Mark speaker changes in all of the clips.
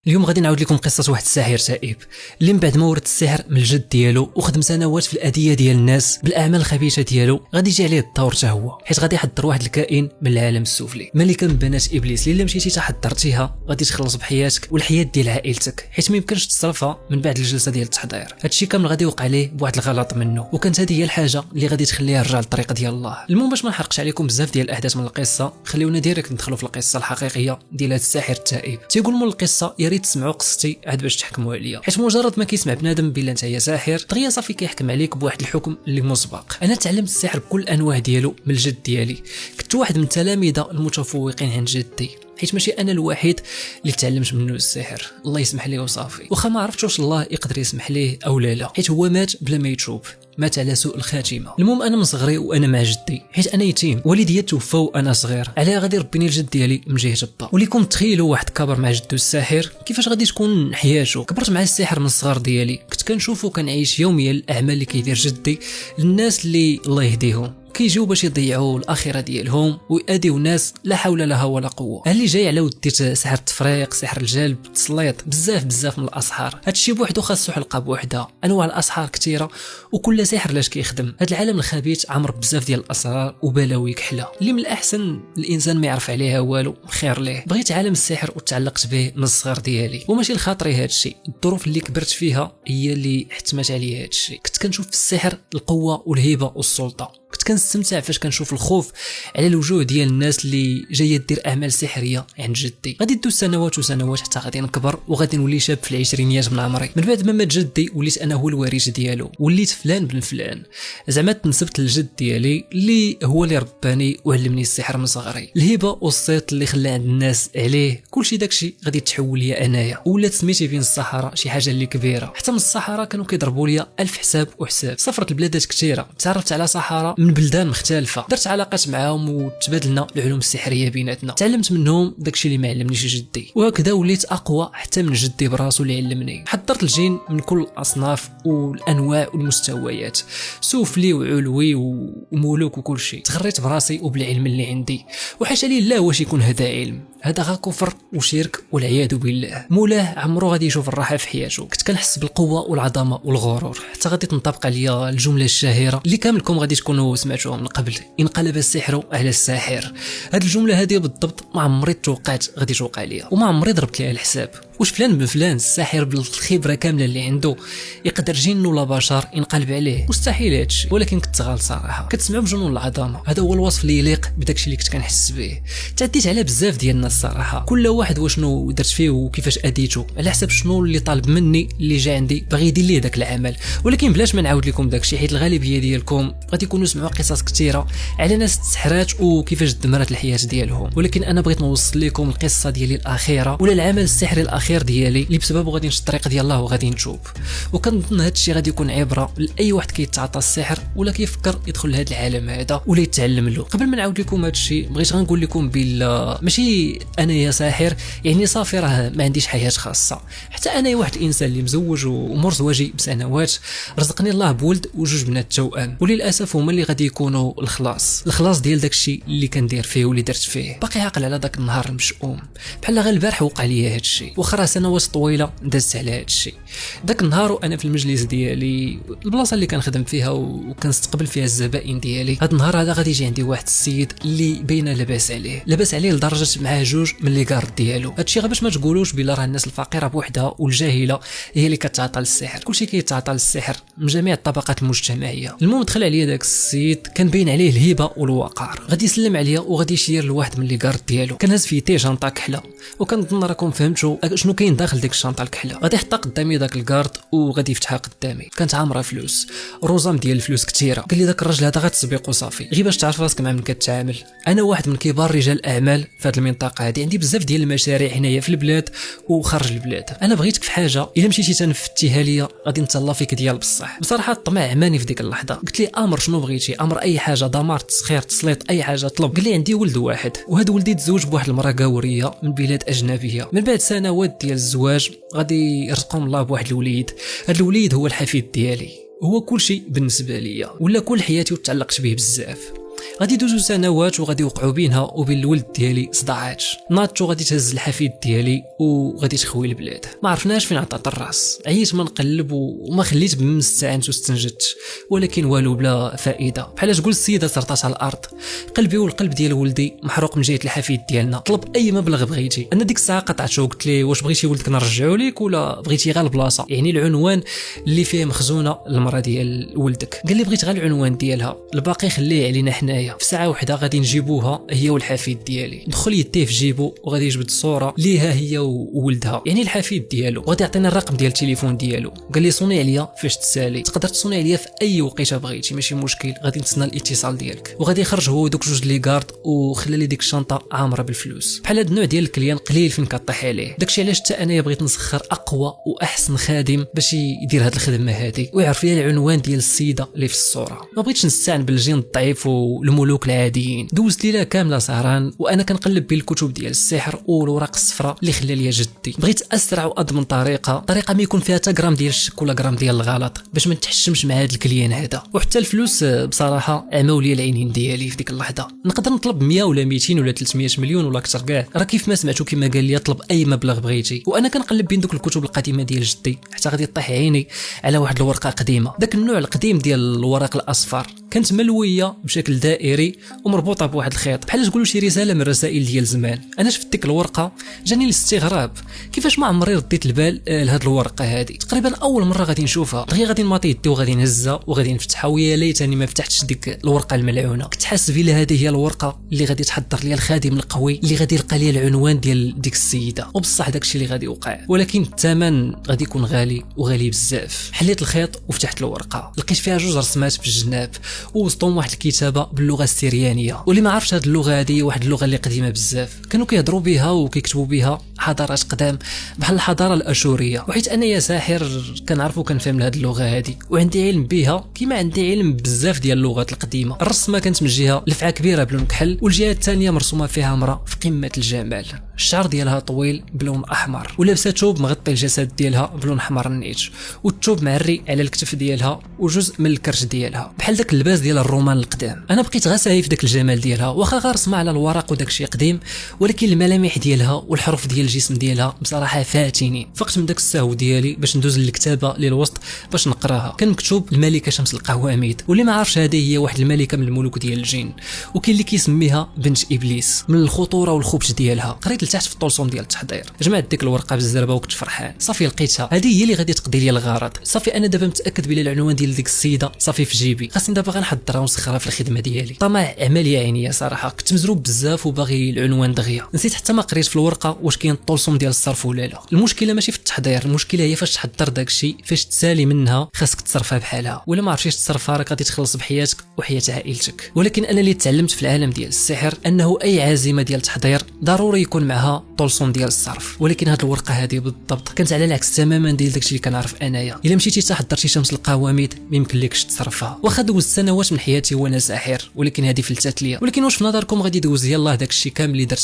Speaker 1: اليوم غادي نعاود لكم قصه واحد الساحر تائب اللي من بعد ما ورث السحر من الجد ديالو وخدم سنوات في الاذيه ديال الناس بالاعمال الخبيثه ديالو، غادي يجي عليه الدور حتى هو، حيت غادي يحضر واحد الكائن من العالم السفلي، ملكه من بنات ابليس اللي مشيتي تحضرتيها غادي تخلص بحياتك والحياه ديال عائلتك، حيت ما يمكنش تصرفها من بعد الجلسه ديال التحضير. هادشي كامل غادي يوقع عليه بواحد الغلط منه، وكانت هذه هي الحاجه اللي غادي تخليه يرجع للطريق ديال الله. المهم باش ما نحرقش عليكم بزاف ديال الاحداث من القصه، خليونا ديريكت ندخلوا في القصه الحقيقيه ديال هذا الساحر التائب. تيقول مول القصه يا ريت تسمعوا قصتي عاد باش تحكموا عليا، حيت مجرد ما كيسمع بنادم بلا انت يا ساحر دغيا صافي كيحكم عليك بواحد الحكم اللي مسبق. انا تعلمت السحر بكل الانواع ديالو من الجد ديالي، كنت واحد من التلاميذه المتفوقين عند جدي، حيت ماشي انا الوحيد اللي تعلمت منه السحر، الله يسمح ليه وصافي. واخا ما عرفتش واش الله يقدر يسمح ليه او لا، حيت هو مات بلا ما يتوب، مات على سوء الخاتمه. المهم انا من صغري وانا مع جدي، حيت انا يتيم، والديا توفى وانا صغير، علاه غادي ربيني الجد ديالي من جهه با. وليكم تخيلوا واحد كبر مع جدو الساحر كيفاش غادي تكون حياته. كبرت مع السحر من الصغر ديالي، كنت كنشوفو كنعيش يوميا الاعمال اللي كيدير جدي للناس اللي الله يهديهم، كيجيو باش يضيعوا الاخره ديالهم ويأذيو ناس لا حول لها ولا قوه. اللي جاي على وديت سحر التفريق، سحر الجلب، التسليط، بزاف من الاسحار. هادشي بوحدو خاصو حلقه بوحده، انواع الاسحار كثيره وكل سحر لاش كيخدم. هاد العالم الخبيث عامر بزاف ديال الاسرار وبلاوي كحله اللي من الاحسن الانسان ما يعرف عليها والو، خير ليه. بغيت عالم السحر وتعلقت به من الصغر ديالي، وماشي لخاطري هادشي، الظروف اللي كبرت فيها هي اللي حتمت عليا هادشي. كنت كنشوف في السحر القوه والهيبه والسلطه، كنت كنستمتع فاش كنشوف الخوف على الوجوه ديال الناس اللي جايه دير اعمال سحريه عند جدي. غادي دوز سنوات وسنوات حتى غادي نكبر وغادي نولي شاب في العشرينيات من عمري. من بعد ما مات جدي وليت انا هو الوارث ديالو، وليت فلان بن فلان، زعما تنسبت للجد ديالي اللي هو اللي رباني وعلمني السحر من صغري. الهبه والصيت اللي خلى عند الناس عليه كلشي داكشي غادي تحول ليا انايا، ولات سميتي بين الصحراء شي حاجه اللي كبيره. حتى من الصحراء كانوا كيضربوا ليا الف حساب وحساب. سافرت لبلادات كثيره، تعرفت على صحراء من بلدان مختلفه، درت علاقات معاهم وتبادلنا العلوم السحريه بيناتنا، تعلمت منهم داكشي اللي ما علمنيش جدي، وهكذا وليت اقوى حتى من جدي براسو اللي علمني. حضرت الجين من كل الاصناف والانواع والمستويات، سفلي وعلوي وملوك وكل شيء. تغريت براسي وبالعلم اللي عندي، وحاشا لله واش يكون هذا علم، هذا غا كفر وشرك والعياذ بالله. مولاه عمرو غادي يشوف الراحه في حياته. كنت كنحس بالقوه والعظمه والغرور، حتى غادي تنطبق عليا الجمله الشهيره اللي كاملكم غادي تكونوا سمعتوها من قبل: انقلب السحر على الساحر. هذه الجمله هذه بالضبط ما عمري توقعت غادي توقع ليا، وما عمري ضربت ليها الحساب. واش فلان بن فلان الساحر بالخبره كامله اللي عنده يقدر جن ولا بشر ينقلب عليه؟ مستحيل هادشي. ولكن كنت غلط صراحه، كتسمعوا بجنون العظمه، هذا هو الوصف اللي يليق بداكشي اللي كنت كنحس به. تعديت على بزاف ديال الناس صراحه، كل واحد وشنو درت فيه وكيفاش اديته على حسب شنو اللي طالب مني، اللي جا عندي باغي يدير ليه داك العمل. ولكن بلاش ما نعاود لكم داكشي، حيت الغالبيه ديالكم غادي يكونوا سمعوا قصص كثيره على ناس تسحرات وكيفاش دمرت الحياه ديالهم. ولكن انا بغيت نوصل لكم القصه ديالي الاخيره ولا العمل السحري الاخير ديالي اللي بسببه غادي نمشي الطريق ديال الله وغادي نتوب. وكنظن هذا الشيء غادي يكون عبره لاي واحد كيتعاطى السحر ولا كيفكر يدخل لهذا العالم هذا ولا يتعلم له. قبل ما نعاود لكم هذا الشيء بغيت غنقول لكم بلا ماشي انا يا ساحر يعني صافي راه ما عنديش حياه خاصه. حتى انا واحد الانسان اللي مزوج ومر زواجي بسنوات، رزقني الله بولد وجوج بنات توأم، وللاسف هما اللي غادي يكونوا الخلاص ديال داكشي اللي كندير فيه واللي درت فيه. باقي عاقل على داك النهار المشؤوم، بحال غير البارح وقع لي هذا الشيء، واخا راه سنوات طويله دازت على هذا الشيء. داك النهار وانا في المجلس ديالي، البلاصه اللي كنخدم فيها وكنستقبل فيها الزبائن ديالي، هذا النهار هذا غادي يجي عندي واحد السيد اللي باينه لاباس عليه لدرجه معاه جوج من لي كارد ديالو. هادشي غير باش ما تقولوش بلا راه الناس الفقيره بوحدها والجاهله هي اللي كتعاطى للسحر، كلشي كيتعاطى للسحر من جميع الطبقات المجتمعيه. المهم دخل عليا داك السيد كان باين عليه الهبه والوقار، غادي يسلم عليا وغادي يشير لواحد من لي كارد ديالو، كان هاز فيه شنطه كحله، وكنظن راكم فهمتوا شنو كاين داخل ديك الشنطه الكحله. غادي يحطها قدامي داك الكارد وغادي يفتحها قدامي، كانت عامره فلوس، رزام ديال الفلوس كثيره. قال لي داك الراجل هذا غتسبق وصافي، غير باش تعرف راسك مع من كتعامل. انا واحد من كبار رجال الاعمال في هذه المنطقه هذه، عندي بزاف ديال المشاريع هنايا في البلاد وخارج البلاد. انا بغيتك في حاجه الا مشيتي تنفتيها ليا غادي نتهلا فيك ديال بصح. بصراحه الطمع عماني في ديك اللحظه، قلت لي امر شنو بغيتي، امر اي حاجه، دمار، تسخير، تسليط، اي حاجه طلب. قال لي عندي ولد واحد، وهذا ولدي تزوج بواحد المراه قاوريه من بلاد اجنبيه. من بعد سنوات ديال الزواج غادي يرزقهم الله بواحد الوليد، هذا الوليد هو الحفيد ديالي، هو كل شيء بالنسبه ليا، ولا كل حياتي وتعلقت به بزاف. غادي يدوزو سنوات وغادي يوقعوا بينها وبين الولد ديالي صداعات. ناضت وغادي تهز الحفيد ديالي وغادي تخوي البلاد. ما عرفناش فين عطات الراس. عييت ما نقلب وما خليت بما استعنت واستنجدت، ولكن والو بلا فائده. بحال تقول السيده سرطات على الارض. قلبي والقلب ديال ولدي محروق من جهه الحفيد ديالنا. طلب اي مبلغ بغيتي. انا ديك الساعه قطعته وقلت ليه واش بغيتي ولدك نرجعو ليك ولا بغيتي غير البلاصه، يعني العنوان اللي فيه مخزونه المراه ديال ولدك. قال لي بغيت غير العنوان ديالها، الباقي خليه علينا حنايا، في ساعه واحده غادي نجيبوها هي والحفيد ديالي. دخل يديه في جيبو وغادي يجبد صوره ليها هي وولدها، يعني الحفيد ديالو، وغادي يعطينا الرقم ديال التليفون ديالو. قال لي صوني عليا فاش تسالي، تقدر تصوني عليا في اي وقيته بغيتي، ماشي مشكل، غادي نتسنى الاتصال ديالك. وغادي يخرج هو دوك جوج لي كارد وخلى لي ديك الشنطه عامره بالفلوس. بحال هاد النوع ديال الكليان قليل فين كطيح عليه. داكشي علاش حتى انايا بغيت نسخر اقوى واحسن خادم باش يدير هاد الخدمه هادي ويعرف لي العنوان ديال السيده اللي في الصوره. ما بغيتش نستعن بالجين الضعيف والملوك العاديين. دوزت ليله كامله سهران وانا كنقلب بين الكتب ديال السحر والوراق الصفراء اللي خلى لي جدي. بغيت اسرع واضمن طريقه ما يكون فيها حتى غرام ديال الشك ولا غرام ديال الغلط باش ما نتحشمش مع هاد الكليان هذا. وحتى الفلوس بصراحه عماو لي العينين ديالي في ديك اللحظه. نقدر نطلب 100 ولا 200 ولا 300 مليون ولا اكثر كاع، راه كيف ما سمعتو كما قال لي طلب اي مبلغ بغيتي. وانا كنقلب بين دوك الكتب القديمه ديال جدي حتى غادي طيح عيني على واحد الورقه قديمه، داك النوع القديم ديال الورق الاصفر، كانت ملويه بشكل دائري ومربوطه بواحد الخيط بحال تقولوا شي رساله من الرسائل ديال زمان. انا شفت ديك الورقه جاني الاستغراب كيفاش ما عمري رديت البال لهاد الورقه هذه. تقريبا اول مره غادي نشوفها، دغيا غادي نماطي يدي وغادي نهزها وغادي نفتحها، ويا ليتني ما فتحتش ديك الورقه الملعونه. كنت حاسس بلي هذه هي الورقه اللي غادي تحضر لي الخادم القوي اللي غادي يلقى لي العنوان ديال ديك السيده. وبصح داكشي اللي غادي يوقع، ولكن الثمن غادي يكون غالي وغالي بزاف. حليت الخيط وفتحت الورقه، لقيت فيها جوج رسمات في الجناب ووسطهم واحد الكتابه باللغه السريانيه، واللي ما عرفش هاد اللغه هذه واحد اللغه اللي قديمه بزاف، كانوا كيهضروا بها وكيكتبوا بها حضارات قدام بحال الحضاره الاشوريه. وحيت انا يا ساحر كنعرفو كنفهم هاد اللغه هذه وعندي علم بها كيما عندي علم بزاف ديال اللغات القديمه. الرسمه كانت من جهه لفعه كبيره بلون كحل، والجهه الثانيه مرسومه فيها امراه في قمه الجمال، الشعر ديالها طويل بلون احمر ولابسه ثوب مغطي الجسد ديالها بلون احمر النيت، والثوب معري على الكتف ديالها وجزء من الكرش ديالها بحال داك اللباس ديال الرومان القدام. انا بقيت غير ساهي في داك الجمال ديالها، واخا غير رسمه على الورق وداك الشيء قديم، ولكن الملامح ديالها والحروف ديال الجسم ديالها بصراحه فاتيني. فقت من داك السهو ديالي باش ندوز للكتابه للوسط باش نقراها. كان مكتوب الملكه شمس القواميد، واللي ما عارفش هذه هي واحد الملكه من الملوك ديال الجن، وكاين اللي كيسميها بنت ابليس من الخطوره والخبث ديالها. قريت لتحت في الطلسم ديال التحضير، جمعت ديك الورقه بالزربه وكنت فرحان. صافي لقيتها، هذه هي اللي غادي تقضي لي الغرض. صافي انا دابا متاكد بلي العنوان ديال ديك السيده صافي في جيبي، خاصني دابا غنحضرها ونسخرها في الخدمه ديالي. طمع عمليه عينيه صراحه، كنت مزروب بزاف وباغي العنوان دغيا. نسيت حتى ما قريت في الورقه واش كاين الطلسم ديال الصرف ولا لا. المشكله ماشي في التحضير، المشكله هي فاش تحضر داكشي، فاش تسالي منها خاصك تصرفها بحالها، ولا ما عرفتيش تصرفها راك غادي تخلص بحياتك وحياه عائلتك. ولكن انا اللي تعلمت في العالم ديال السحر انه اي عازمه ديال التحضير ضروري يكون معها طلسم ديال الصرف. ولكن هاد الورقه هذه بالضبط كانت على العكس تماما ديال داكشي اللي كنعرف انايا. الا مشيتي تحضرتي شمس القواميد ما يمكنلكش تصرفها. واخا دوزت سنوات من حياتي وانا ساحر، ولكن هذه فلتات ليا. ولكن واش في نظركم غادي يدوز يلاه داكشي كامل اللي درت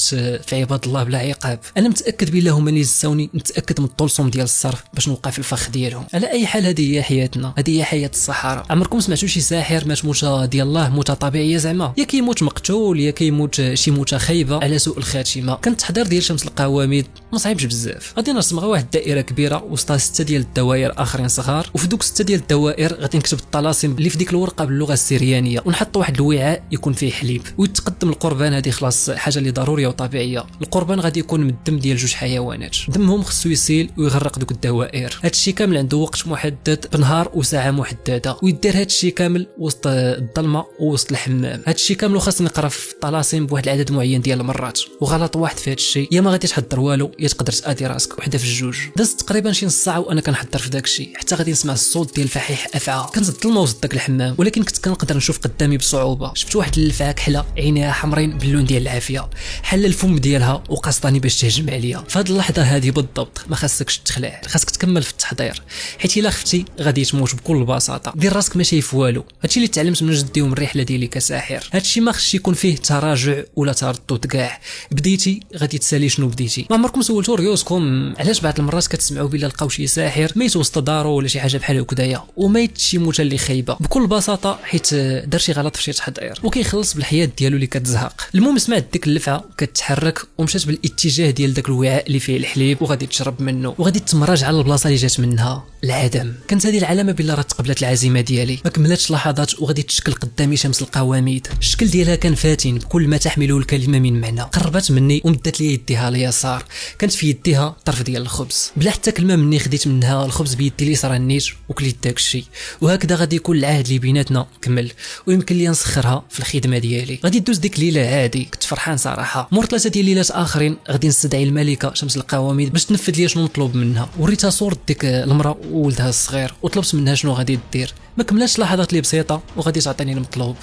Speaker 1: في عباد الله بلا عقاب؟ انا متاكد بالله هما اللي زاوني نتاكد من الطلسم ديال الصرف باش نوقع في الفخ ديالهم. على اي حال هذه هي حياتنا، هذه هي حياه الصحراء. عمركم سمعتوا شي ساحر مات موته ديال الله، موته طبيعيه زعما؟ يا كيموت مقتول يا كيموت شي موته خايبه على سوء الخاتمه. كان التحضير ديال شمس القواميد ما صعيبش بزاف. غادي نرسم غير واحد الدائره كبيره وسطها 6 ديال الدوائر اخرين صغار، وفي دوك 6 ديال الدوائر غادي نكتب الطلاسم اللي في ديك الورقه باللغه السريانيه، ونحط واحد الوعاء يكون فيه حليب، ويتقدم القربان. هذه خلاص حاجه اللي ضروريه وطبيعيه. القربان غادي يكون من الدم ديال جوج حيوانات، دمهم خصو يسيل ويغرق دوك الدوائر. هذا الشيء كامل عنده وقت محدد بنهار وساعه محدده، ويدير هذا الشيء كامل وسط الظلمه ووسط الحمام. هذا الشيء كامل خاصني نقرا في الطلاسم بواحد العدد معين ديال المرات. وغلط واحد في هذا الشيء، يا ما غادي تحضر والو يا تقدر تادي راسك وحده في الجوج. دازت تقريبا شي نص ساعه وانا كنحضر في داك الشيء، حتى غادي نسمع الصوت ديال الفحيح افعى. كانت الظلمه وسط داك الحمام، ولكن كنت كنقدر نشوف قدامي بصعوبه. شفت واحد الفعه كحله عينيها حمرين باللون ديال العافيه، حل الفم ديالها وقصطاني باش تهجم عليا. في هذه اللحظه هذه بالضبط ما خاصكش تخلع، خاصك تكمل في التحضير، حيت الا خفتي غادي تموت بكل بساطه. دير راسك ما شايف والو. هادشي اللي تعلمت من جدي ومن الرحله ديالي كساحر. هادشي ما خصش يكون فيه تراجع ولا تردد كاع. بديتي غادي تسالي شنو بديتي. ما عمركم سولتوا ريوسكم علاش بعض المرات كتسمعوا بلا لقاو شي ساحر ميت وسط دارو ولا شي حاجه بحال هكذايا وميت شي موته اللي خايبه؟ بكل بساطه حيت دار شي غلط في شي التحضير وكيخلص بالحياه ديالو اللي كتزهق. المهم سمعت ديك اللفعه كتحرك ومشات بالاتجاه ديال داك الوعاء اللي فيه الحليب وغادي تشرب منه وغادي تمرج على البلاصه اللي جات منها العدم. كانت هذه العلامه بلا راه تقبلت العزيمه ديالي. ما كملاتش لحظات وغادي تشكل قدامي شمس القواميد. الشكل ديالها كان فاتن بكل ما تحمله الكلمه من معنى. قربت مني ومدت لي يديها اليسار، كانت في يديها طرف ديال الخبز. بلا حتى كلمه مني خديت منها الخبز بيدي اليسرى نيت وكليت داك الشيء. وهكذا غادي يكون العهد اللي بيناتنا كمل ويمكن لي نسخرها في الخدمه ديالي. غادي دوز ديك الليله عادي، كنت فرحان صراحه. مور 3 ديال الليلات اخرين غادي نستدعي الملكه شمس القواميد باش تنفذ لي شنو نطلب منها. وريتها صورة ديك المراه وولدها الصغير وطلبت منها شنو غادي دير. ما كملاتش لحظات لي بسيطه وغادي تعطيني المطلوب،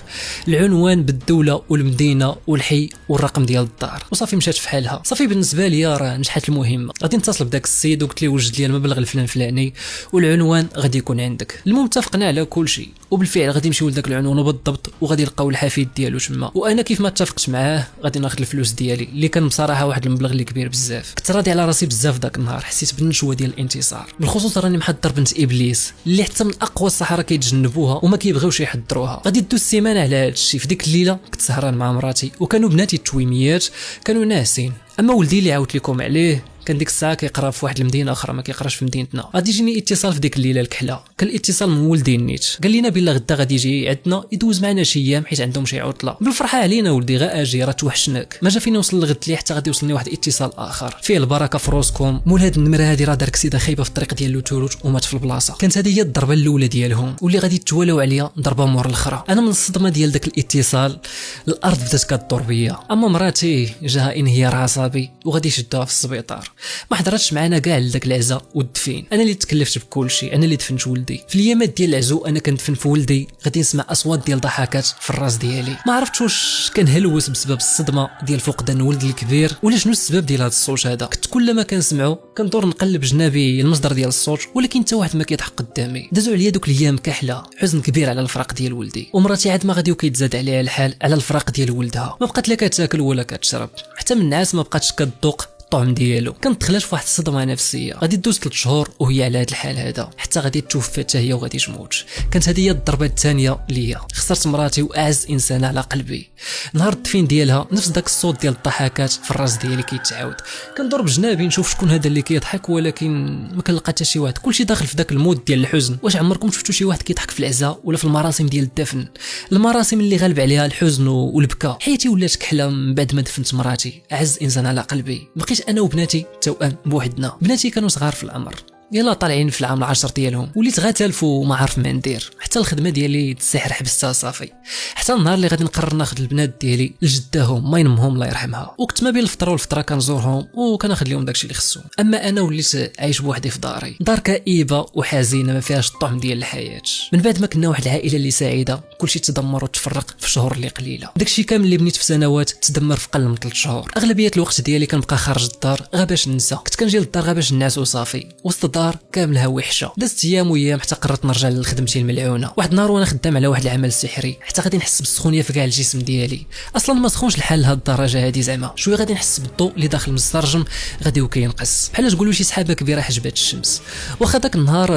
Speaker 1: العنوان بالدوله والمدينه والحي والرقم ديال الدار، وصافي مشات في حالها. صافي بالنسبه لي راه نجحت المهمه. غادي نتصل بداك السيد وقلت ليه وجد لي المبلغ الفلاني والعنوان غادي يكون عندك. المهم اتفقنا على كل شيء وبالفعل غادي نمشيو لذاك العنوان بالضبط وغادي نلقاو الحفيد ديالو تما. وانا كيف ما اتفقت معاه غادي ناخذ الفلوس ديالي اللي كان بصراحه واحد المبلغ اللي كبير بزاف. كنت راضي على راسي بزاف داك النهار، حسيت بالنشوه ديال الانتصار. بالخصوص راني محضر بنت ابليس اللي حتى من اقوى الصحراء كيتجنبوها وما كيبغيوش يحضروها. غادي دوز السيمانه على هذا الشيء. في ديك الليله كنت سهران مع مراتي وكانوا بناتي التويميات كانوا ناعسين. اما ولدي اللي عاودت لكم عليه كان ديك الساعه كيقرا في واحد المدينه اخرى ما كيقراش في مدينتنا. غادي يجيني اتصال في ديك الليله الكحله، كان الاتصال من ولدي النيت. قال لنا بلا غدا غادي يجي عندنا يدوز معنا شي ايام حيت عندهم شي عطله. بالفرحه علينا ولدي غا اجي راه توحشناك. ما جا فيني وصل لغد لي حتى غادي يوصلني واحد الاتصال اخر فيه البركه في روسكم. مول هاد النمره هادي راه دار كسيده خايبه في الطريق ديال لوتولوج ومات في البلاصه. كانت هذه هي الضربه الاولى ديالهم واللي غادي يتوالوا عليا ضربه مور الاخرى. انا من الصدمه ديال داك الاتصال الارض بدات كدور بيا. اما مراتي جاها انهيار عصبي وغادي يشدوها في السبيطار. ما حضرتش معنا كاع لذاك العزاء والدفين. انا اللي تكلفت بكل شيء، انا اللي دفنت ولدي. في الايامات ديال العزو انا كندفن في ولدي غادي نسمع اصوات ديال ضحكات في الراس ديالي. ما عرفتش واش كنهلوس بسبب الصدمه ديال فقدان ولد الكبير ولا شنو السبب ديال هذا الصوت هذا. كنت كل ما كنسمعو كندور نقلب جنابي المصدر ديال الصوت ولكن حتى واحد ما كيضحك قدامي. دازو عليا دوك الايام كحله، حزن كبير على الفراق ديال ولدي. ومراتي عاد ما غادي وكيتزاد عليها الحال على الفراق ديال ولدها. ما بقات لا كتاكل ولا كتشرب، حتى من النعاس ما بقاتش كتذوق الطعم ديالو. كانت دخلات في واحد الصدمه نفسيه. غادي دوز 3 شهور وهي على هذا الحال هذا حتى غادي توفى حتى هي وغادي تموت. كانت هذه هي الضربه الثانيه ليا. خسرت مراتي واعز انسان على قلبي. نهار الدفين ديالها نفس داك الصوت ديال الضحكات في الراس ديالي كيتعاود. كندور بجنابي نشوف شكون هذا اللي كيضحك ولكن ما كنلقى حتى شي واحد. كلشي داخل في داك المود ديال الحزن. واش عمركم شفتوا شي واحد كيضحك في العزاء ولا في المراسم ديال الدفن؟ المراسم اللي غالب عليها الحزن والبكاء. حياتي ولات كحله من بعد ما دفنت مراتي، اعز انسان على قلبي. بقيت انا وبناتي توأم بوحدنا. بناتي كانوا صغار في العمر، يلا طالعين في العام العاشر ديالهم. وليت غاتلف وما عارف ما ندير. حتى الخدمه ديالي تسحر حبستها صافي. حتى النهار اللي غادي نقرر ناخذ البنات ديالي لجداهم ما ينمهم الله يرحمها. وقت ما بين الفطره والفطره كنزورهم وكناخذ لهم داكشي اللي خصهم. اما انا وليت عايش بوحدي في داري، دار كئيبه وحزينه ما فيهاش الطعم ديال الحياه. من بعد ما كنا واحد العائله اللي سعيده كلشي تدمر وتفرق في شهور اللي قليله. داكشي كامل اللي بنيت في سنوات تدمر في قل من 3 شهور. اغلبيه الوقت ديالي كنبقى خارج الدار غير باش ننسى. كنت كنجي للدار غير باش نعس وصافي. وسط الدار كاملها وحشه. دازت ايام وايام حتى قررت نرجع لخدمتي الملعونه. واحد النهار وانا خدام على واحد العمل سحري حتى غادي نحس بالسخونيه في كاع الجسم ديالي. اصلا ما سخونش الحال لهاد الدرجه هادي زعما. شويه غادي نحس بالضوء اللي داخل من السرجم غادي وكينقص بحال تقولوا شي سحابه كبيره حجبات الشمس. واخا داك النهار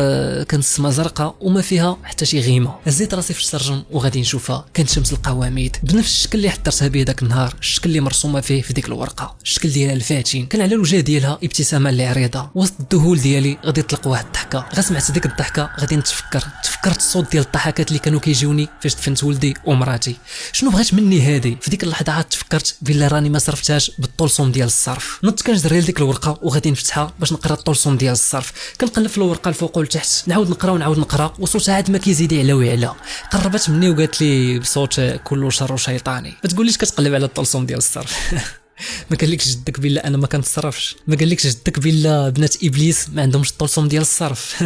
Speaker 1: كانت السما زرقاء وما فيها حتى شي غيمه. هزيت راسي في السرجم وغادي نشوفها. كانت شمس القواميد بنفس الشكل اللي حضرتها به داك النهار، الشكل اللي مرسومه فيه في ديك الورقه، الشكل ديالها الفاتن. كان على الوجه ديالها ابتسامه اللي عريضه. وسط الذهول ديالي غادي يطلق واحد الضحكه. غا سمعت ديك الضحكه غادي تفكرت الصوت ديال الضحكات اللي كانوا كيجيوني فاش دفنت ولدي ومراتي. شنو بغيت مني هادي؟ في ديك اللحظه عاد تفكرت بلا راني ما صرفتهاش بالطلسم ديال الصرف. نط كنجري لديك الورقه وغادي نفتحها باش نقرا الطلسم ديال الصرف. كنقلب في الورقه الفوق والتحت نعاود نقرا وصوتها عاد ما كيزيد يعلى ويعلى. قربت مني وقالت لي بصوت كله شر وشيطاني ما تقوليش كتقلب على الطلسم ديال الصرف. ما قالكش جدك بلا انا ما كنتصرفش؟ ما قالكش جدك بلا بنات ابليس ما عندهمش الطلسم ديال الصرف؟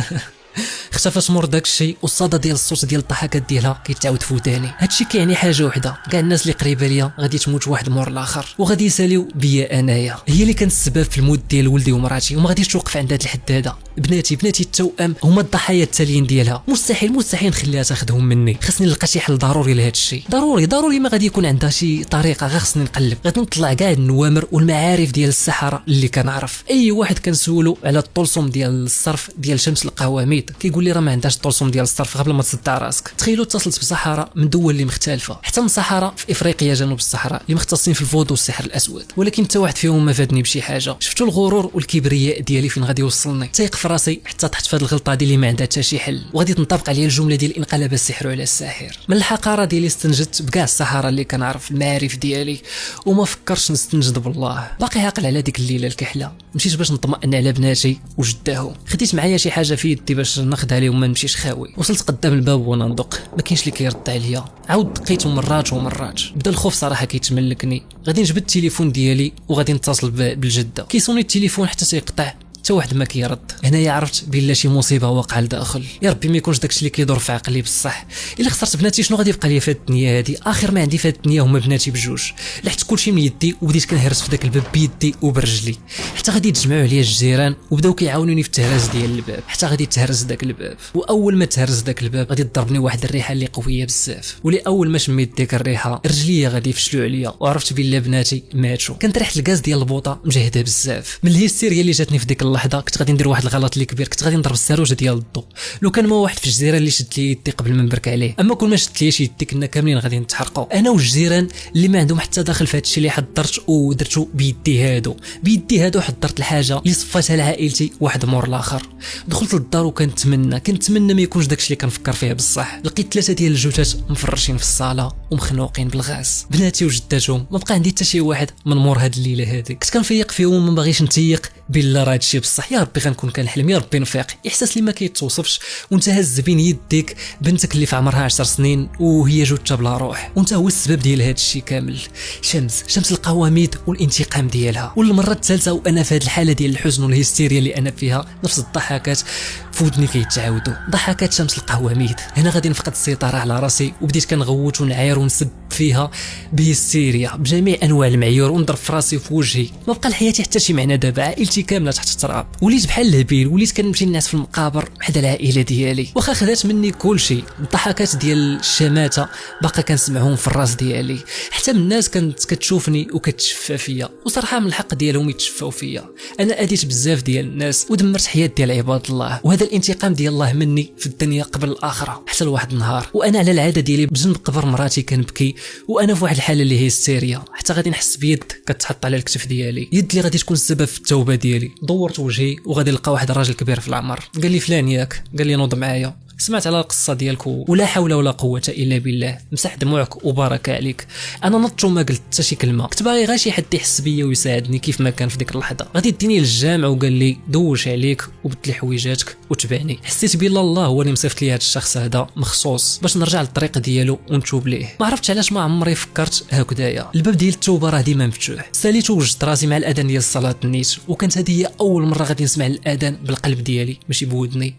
Speaker 1: اختفت مور داك الشيء والصدى ديال الصوت ديال الضحكات ديالها كيتعاود في وداني. هادشي كيعني حاجه وحده، كاع الناس اللي قريبه ليا غادي تموت واحد مور الاخر وغادي يساليو بيا انايا. هي اللي كانت السبب في الموت ديال ولدي ومراتي وما غاديش توقف عند هذا الحد هذا. بناتي التوأم هما الضحايا التاليين ديالها. مستحيل نخليها تاخذهم مني. خصني نلقى شي حل ضروري لهذا الشيء. ضروري ما غادي يكون عندها شي طريقه. غير خصني نقلب. غادي نطلع كاع النوامر والمعارف ديال السحره اللي كنعرف. اي واحد كنسولو على الطلسم ديال الصرف ديال شمس القواميد مريض كيقول لي راه ما عندهاش الطلسم ديال الصرف قبل ما تصدع راسك. تخيلوا اتصلت بصحراء من دول اللي مختلفه، حتى من صحراء في افريقيا جنوب الصحراء اللي مختصين في الفودو والسحر الاسود، ولكن حتى واحد فيهم ما فادني بشي حاجه. شفتوا الغرور والكبرياء ديالي فين غادي يوصلني؟ تايق في راسي حتى طحت في هذه الغلطه دي اللي ما عندها حتى شي حل، وغادي تنطبق عليا الجمله ديال انقلب السحر على الساحر. من الحقاره ديالي استنجدت بكاع الصحراء اللي كنعرف المعارف ديالي وما فكرش نستنجد بالله. باقي عاقل على ديك الليله الكحله، مشيت باش نطمئن على بناتي وجداهم، خديت معايا شي حاجه في يدي باش ناخذها لهم ما نمشيش خاوي. وصلت قدام الباب وانا ندق، ما كاينش اللي كيرد عليا. عاود دقيت مرات ومرات، بدا الخوف صراحه كيتملكني. غادي نجبد التليفون ديالي وغادي نتصل بالجده، كيصوني التليفون حتى تيقطع، حتى واحد ما كيرد. هنايا عرفت بلا شي مصيبه واقعه لداخل. يا ربي ما يكونش داكشي اللي كيدور في عقلي بصح. الا خسرت بناتي شنو غادي يبقى لي في هاد الدنيا هادي؟ اخر ما عندي في هاد الدنيا هما بناتي بجوج. لحت كلشي من يدي وبديت كنهرس في داك الباب بيدي وبرجلي، حتى غادي يتجمعوا عليا الجيران وبداو كيعاونوني في التهراز ديال الباب، حتى غادي تهرس داك الباب. واول ما تهرس داك الباب غادي تضربني واحد الريحه اللي قويه بزاف، ولي اول ما شميت ديك الريحه رجليا غادي يفشلوا عليا وعرفت بلا بناتي ماتوا. كانت ريحه الغاز ديال البوطه مجهده بزاف. من الهيستيريا اللي جاتني في ديك اللحظه كنت غادي ندير واحد الغلط اللي كبير، كنت غادي نضرب الساروجه ديال الضو. لو كان ما واحد في الجزيره اللي شد لي يدي قبل ما نبرك عليه، اما كون ما شد ليش يدي كنا كاملين غادي نتحرقوا انا والجيران اللي ما عندهم حتى داخل في هذا الشيء اللي حضرت ودرتو بيدي هادو حضرت الحاجه اللي صفاتها لعائلتي واحد مور الاخر. دخلت للدار وكنتمنى ما يكونش داكشي اللي كنفكر فيه بصح. لقيت 3 ديال الجثث مفرشين في الصاله ومخنوقين بالغاز، بناتي وجداتهم. ما بقى عندي حتى شي واحد من مور هاد الليله هذه. كنت كنفيق فيهم وما باغيش نتيق بالله راه هادشي بصح. يا ربي غنكون كنحلم، يا ربي نفيق. احساس اللي ما كيتوصفش وانت هز بين يديك بنتك اللي في عمرها 10 سنين وهي جثه بلا روح، وانت هو السبب ديال هادشي كامل. شمس القواميد والانتقام ديالها. والمره الثالثه وانا في هاد الحاله ديال الحزن والهستيريا اللي انا فيها، نفس الضحكات في ودني كيتعاودوا، ضحكات شمس القواميد. هنا غادي نفقد السيطره على راسي وبديت كنغوت ونعاير ونسب فيها بهستيريا بجميع انواع المعيور ونضرب في راسي في وجهي. ما بقى لحياتي حتى شي معنى دابا، عائلتي كامله تحت التراب. وليت بحال الهبيل، وليت كنمشي للناس في المقابر حدا العائله ديالي. واخا خدات مني كلشي، الضحكات ديال الشماته باقا كنسمعهم في الراس ديالي، حتى من الناس كانت كتشوفني وكتشفى فيا. وصراحه من الحق ديالهم يتشفاو فيا. انا اديت بزاف ديال الناس ودمرت حياه ديال عباد الله، وهذا الانتقام ديال الله مني في الدنيا قبل الاخره. حتى لواحد النهار وانا على العاده ديالي بجنب قبر مراتي كنبكي وانا في واحد الحاله اللي هي هستيريا، حتى غادي نحس بيد كتحط على الكتف ديالي، يد اللي غادي تكون السبب في التوبه ديالي. دورت وجهي وغادي نلقى واحد الراجل كبير في العمر. قال لي فلان ياك؟ قال لي نوض معايا، سمعت على القصه ديالك ولا حول ولا قوه الا بالله، مسح دموعك وبارك عليك. انا نضت وما قلت حتى شي كلمه، كنت باغي غير شي حد يحس بيا ويساعدني كيف ما كان في ديك اللحظه. غادي يديني للجامع وقال لي دوش عليك وبدل حويجاتك وتبعني. حسيت بلا الله هو اللي مصيفط لي هذا الشخص هذا مخصوص باش نرجع للطريق ديالو ونتوب ليه. ما عرفتش علاش ما عمري فكرت هكذايا. الباب ديال التوبه راه ديما مفتوح. ساليت ووجدت راسي مع الاذان ديال الصلاه النيت، وكانت هذه هي اول مره غادي نسمع الاذان بالقلب ديالي ماشي بودني.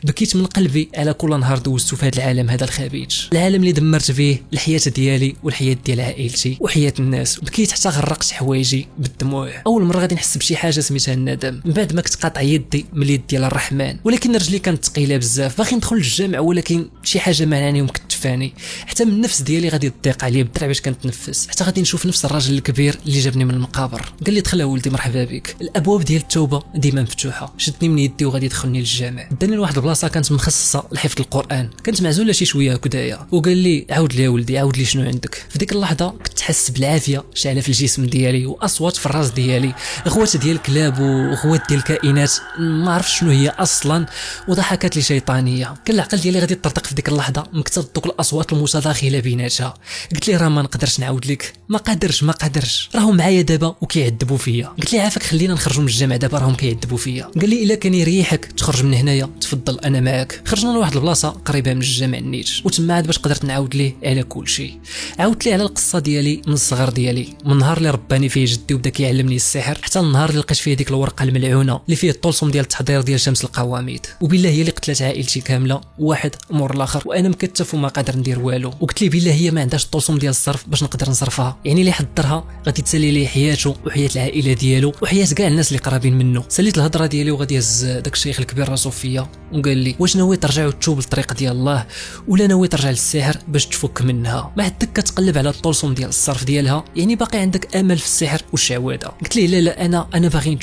Speaker 1: بكيت من قلبي على كل نهار دوزتو في هذا العالم هذا الخبيث، العالم اللي دمرت فيه الحياه ديالي والحياه ديال عائلتي وحياه الناس. بكيت حتى غرقت حوايجي بالدموع. اول مره غادي نحس بشي حاجه سميتها الندم من بعد ما كنت قاطع يدي من اليد ديال الرحمن. ولكن رجلي كانت ثقيله بزاف، باغي ندخل للجامع ولكن شي حاجه مانعني ومكتفاني. حتى من النفس ديالي غادي تضيق عليا بالدرع باش كنتنفس. حتى غادي نشوف نفس الراجل الكبير اللي جابني من المقابر، قال لي دخل ولدي مرحبا بك، الابواب ديال التوبه ديما مفتوحه. شدني من يدي وغادي يدخلني للجامع، داني لواحد البلاصه كانت مخصصه لحفظ القران، كانت معزوله شي شويه هكذايا، وقال لي عاود لي يا ولدي، عاود لي شنو عندك. في ديك اللحظه كنت حاسس بالعافيه شاعله في الجسم ديالي واصوات في الراس ديالي، غوات ديال الكلاب وغوات ديال الكائنات ما عرفتش شنو هي اصلا، وضحكات لي شيطانيه. كان العقل ديالي غادي يطرطق في ديك اللحظه مكتب دوك الاصوات المتداخله بيناتها. قلت لي راه ما نقدرش نعاود لك، ما قادرش راهم معايا دابا وكيعذبوا فيا. قلت لي عافاك خلينا نخرجوا من الجامع دابا راهم كيعذبوا فيا. قال لي الا كان يريحك تخرج من هنايا تفضل انا معاك. خرجنا لواحد البلاصه قريبه من الجامع النيت، وتما عاد باش قدرت نعاود ليه على كل شيء. عاودت ليه على القصه ديالي من الصغر ديالي، من النهار اللي رباني فيه جدي وبدا كيعلمني السحر حتى النهار اللي لقيت فيه ديك الورقه الملعونه اللي فيه الطلسم ديال التحضير ديال شمس القواميد. وبالله هي اللي قتلت عائلتي كامله واحد مور الاخر وانا مكتف وما قادر ندير والو، وقلت ليه بالله هي ما عندهاش الطلسم ديال الصرف باش نقدر نصرفها، يعني اللي حضرها غادي تسالي ليه حياته وحياه العائله ديالو وحياه كاع الناس اللي قرابين منه. ساليت الهضره ديالي وغادي يهز داك الشيخ الكبير راسو فيا وقال لي واش ناوي ترجع وتتوب للطريق ديال الله ولا ناوي ترجع للسحر باش تفك منها؟ ما عندك كتقلب على الطلسم ديال الصرف ديالها، يعني باقي عندك امل في السحر والشعوذه. قلت ليه لا لا انا باغي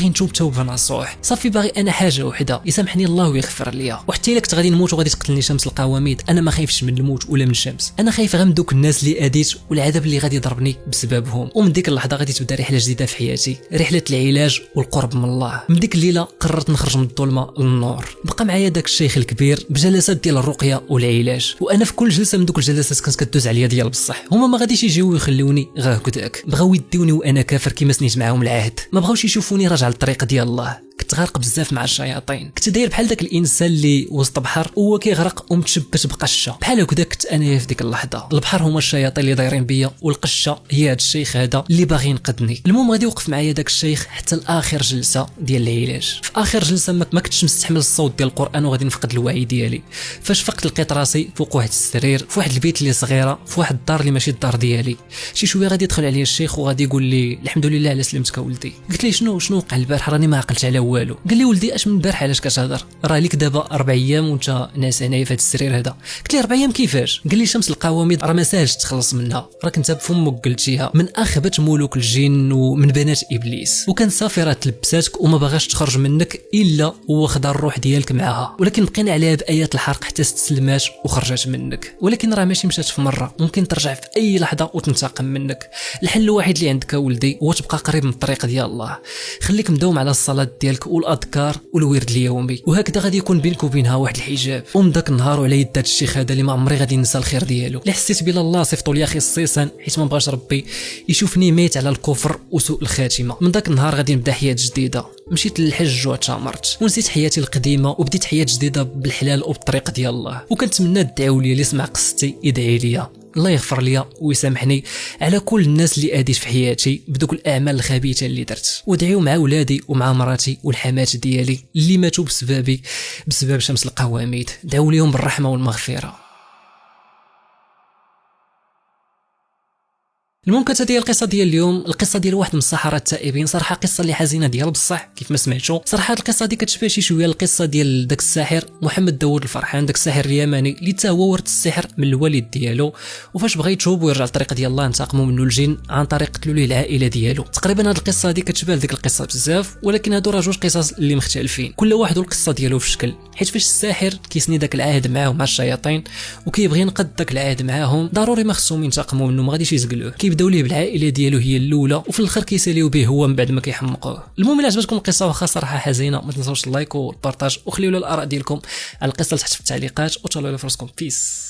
Speaker 1: نتوب توبه نصوح، صافي باغي انا حاجه وحده يسامحني الله ويغفر ليا، وحتى الا كنت غادي نموت وغادي تقتلني شمس القواميد انا ما خايفش من الموت ولا من الشمس، انا خايف غير من دوك الناس اللي اديت والعذاب اللي غادي يضربني بسببهم. ومن ديك اللحظه غادي تبدا رحله جديده في حياتي، رحله العلاج والقرب من الله. من ديك الليله قررت نخرج من الظلمه للنور. بقى معايا داك الشيخ الكبير بجلسات ديال الرقيه والعلاج، وانا في كل جلسه من دوك الجلسات كانت كدوز عليا ديال بصح، هما ما غاديش يجيو يخلوني غير هكذاك، بغاو يديوني وانا كافر كيما سنيت معاهم العهد، ما بغاوش يشوفوني راجع للطريق ديال الله. كنت غارق بزاف مع الشياطين، كنت داير بحال داك الانسان اللي وسط بحر وهو كيغرق ومتشبت بقشه، بحال هكذا كنت انايا في ديك اللحظه. البحر هما الشياطين اللي دايرين بيا والقشه هي هاد الشيخ هذا اللي باغي ينقذني. المهم غادي يوقف معايا داك الشيخ حتى لاخر جلسه ديال العلاج. في اخر جلسه ما كنتش مستحمل الصوت ديال القران وغادي نفقد الوعي ديالي، فاش فقت لقيت راسي فوق واحد السرير في واحد البيت اللي صغيره في واحد الدار اللي ماشي الدار ديالي. شي شويه غادي يدخل عليا الشيخ وغادي يقول لي الحمد لله على سلامتك ولدي. قلت ليه شنو وقع البارح؟ راني ما عقلت على والو. قال لي ولدي اش من البارح علاش كتهضر؟ راه ليك دابا 4 ايام وانت ناس هنايا في هذا السرير هذا. قلت ليه 4 ايام كيفاش؟ قال لي شمس القواميد راه ما ساهلش تخلص منها، راك انت بفمك قلتيها من اخبت ملوك الجن ومن بنات ابليس، وكان صافي راه تلبساتك وما باغاش تخرج منك الا واخذ الروح ديالك معاها، ولكن بقينا عليها بايات الحرق حتى استسلمات وخرجت منك، ولكن راه ماشي مشات في مره، ممكن ترجع في اي لحظه وتنتقم منك. الحل الوحيد اللي عندك ولدي هو تبقى قريب من الطريق ديال الله، خليك مداوم على الصلاه ديالك والاذكار والورد اليومي، وهكذا غادي يكون بينك وبينها واحد الحجاب. ومن داك النهار وعلى يد الشيخ هذا اللي ما عمري غادي ننسى الخير ديالو، اللي حسيت بلا الله صيفطو لي خصيصا حيت ما بغاش ربي يشوفني ميت على الكفر وسوء الخاتمه. من داك النهار غادي نبدا حياه جديده، مشيت للحج واعتمرت ونسيت حياتي القديمه وبديت حياه جديده بالحلال وبالطريق ديال الله. وكنتمنى تدعوا لي اللي سمع قصتي يدعي لي الله يغفر لي ويسامحني على كل الناس اللي اديت في حياتي بدوك الاعمال الخبيثه اللي درت، ودعيو مع ولادي ومع مراتي والحمات ديالي اللي ماتوا بسبب شمس القواميد، دعوا ليهم بالرحمه والمغفره. المهم كانت هذه القصه ديال اليوم، القصه ديال واحد من السحرة التائبين. صراحه قصه اللي حزينه ديال بصح كيف ما سمعتوا. صراحه القصه دي كتشبه شي شويه القصه ديال داك الساحر محمد داوود الفرحان، داك الساحر اليمني اللي حتى هو ورث السحر من الوالد ديالو، وفاش بغى يتوب ويرجع للطريق ديال الله انتقموا منه الجن عن طريق قتلوا ليه العائله ديالو. تقريبا هذه القصه دي كتشبه ديك القصه بزاف، ولكن هادو راه جوج قصص اللي مختلفين، كل واحد والقصه ديالو في الشكل. حيت فاش الساحر كيسني داك العهد معاهم مع الشياطين وكيبغي ينقض داك العهد معاهم، ضروري ما خصهم ينتقموا منه، ما غاديش يزقلوه، كيبداو ليه بالعائله ديالو هي الاولى وفي الاخر كيساليو به هو من بعد ما كيحمقوه. المهم الا عجبتكم القصه واخا صراحه حزينه ما تنساوش اللايك والبارطاج وخليوا لي الاراء ديالكم على القصه تحت في التعليقات، وتهلاو على فراسكم. بيس.